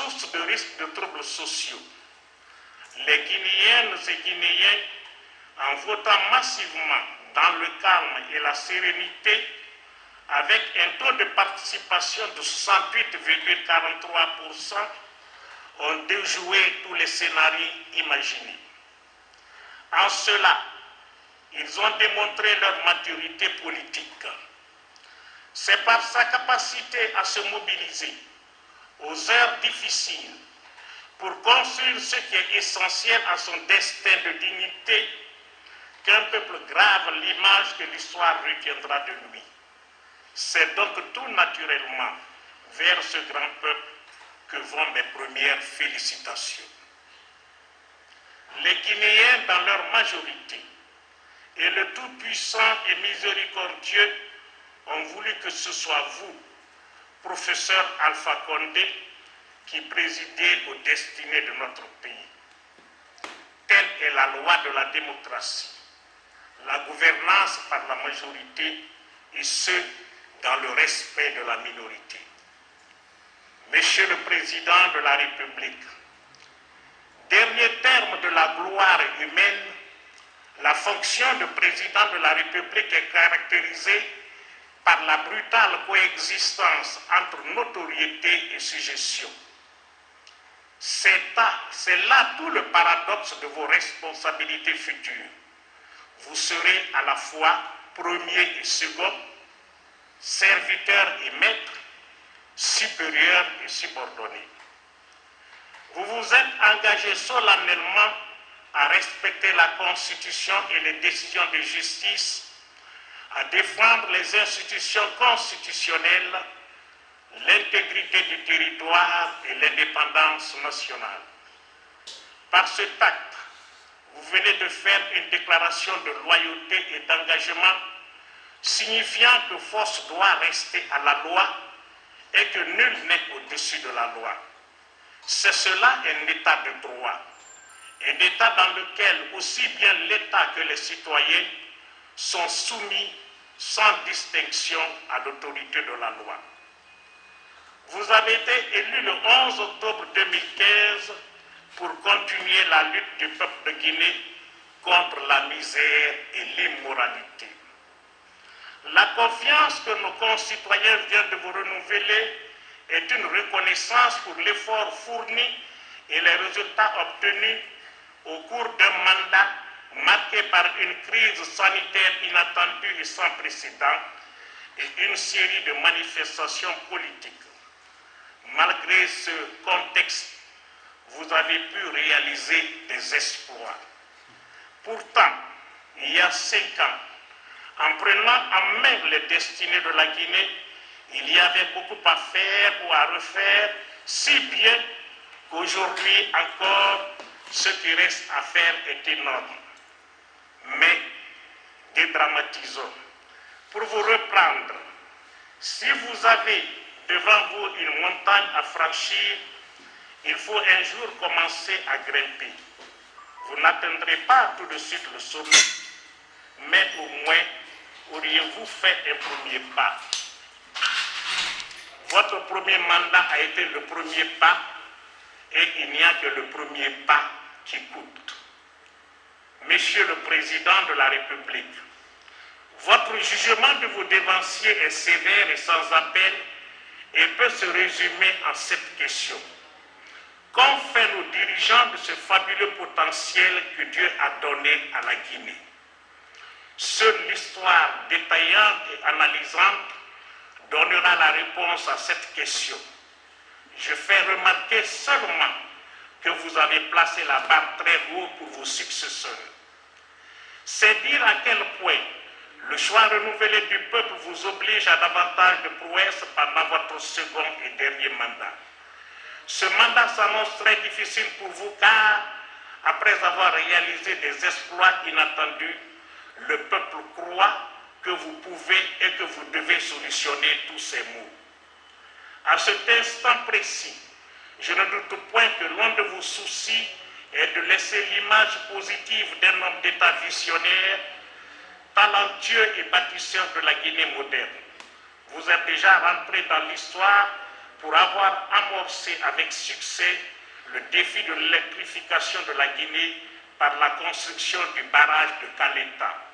source de risque de troubles sociaux. Les Guinéennes et Guinéens, en votant massivement dans le calme et la sérénité, avec un taux de participation de 68,43%, ont déjoué tous les scénarios imaginés. En cela, ils ont démontré leur maturité politique. C'est par sa capacité à se mobiliser aux heures difficiles pour construire ce qui est essentiel à son destin de dignité qu'un peuple grave l'image que l'histoire retiendra de lui. C'est donc tout naturellement vers ce grand peuple que vont mes premières félicitations. Les Guinéens, dans leur majorité, et le Tout-Puissant et Miséricordieux ont voulu que ce soit vous, professeur Alpha Condé, qui présidez aux destinées de notre pays. Telle est la loi de la démocratie, la gouvernance par la majorité et ce, dans le respect de la minorité. Monsieur le Président de la République, dernier terme de la gloire humaine, la fonction de président de la République est caractérisée par la brutale coexistence entre notoriété et suggestion. C'est là tout le paradoxe de vos responsabilités futures. Vous serez à la fois premier et second, serviteur et maître, supérieur et subordonné. Vous vous êtes engagé solennellement à respecter la Constitution et les décisions de justice, à défendre les institutions constitutionnelles, l'intégrité du territoire et l'indépendance nationale. Par cet acte, vous venez de faire une déclaration de loyauté et d'engagement signifiant que force doit rester à la loi et que nul n'est au-dessus de la loi. C'est cela un état de droit, un état dans lequel aussi bien l'État que les citoyens sont soumis sans distinction à l'autorité de la loi. Vous avez été élu le 11 octobre 2015 pour continuer la lutte du peuple de Guinée contre la misère et l'immoralité. La confiance que nos concitoyens viennent de vous renouveler est une reconnaissance pour l'effort fourni et les résultats obtenus au cours d'un mandat marqué par une crise sanitaire inattendue et sans précédent et une série de manifestations politiques. Malgré ce contexte, vous avez pu réaliser des exploits. Pourtant, il y a 5 ans, en prenant en main les destinées de la Guinée, il y avait beaucoup à faire ou à refaire, si bien qu'aujourd'hui encore, ce qui reste à faire est énorme. Mais dédramatisons. Pour vous reprendre, si vous avez devant vous une montagne à franchir, il faut un jour commencer à grimper. Vous n'atteindrez pas tout de suite le sommet, mais au moins auriez-vous fait un premier pas. Votre premier mandat a été le premier pas et il n'y a que le premier pas qui coûte. Monsieur le Président de la République, votre jugement de vos dévanciers est sévère et sans appel et peut se résumer en cette question. Qu'ont fait nos dirigeants de ce fabuleux potentiel que Dieu a donné à la Guinée? Seule l'histoire détaillante et analysante donnera la réponse à cette question. Je fais remarquer seulement que vous avez placé la barre très haut pour vos successeurs. C'est dire à quel point le choix renouvelé du peuple vous oblige à davantage de prouesses pendant votre second et dernier mandat. Ce mandat s'annonce très difficile pour vous car, après avoir réalisé des exploits inattendus, le peuple croit que vous pouvez et que vous devez solutionner tous ces maux. À cet instant précis, je ne doute point que l'un de vos soucis est de laisser l'image positive d'un homme d'État visionnaire, talentueux et bâtisseur de la Guinée moderne. Vous êtes déjà rentré dans l'histoire pour avoir amorcé avec succès le défi de l'électrification de la Guinée par la construction du barrage de Caleta.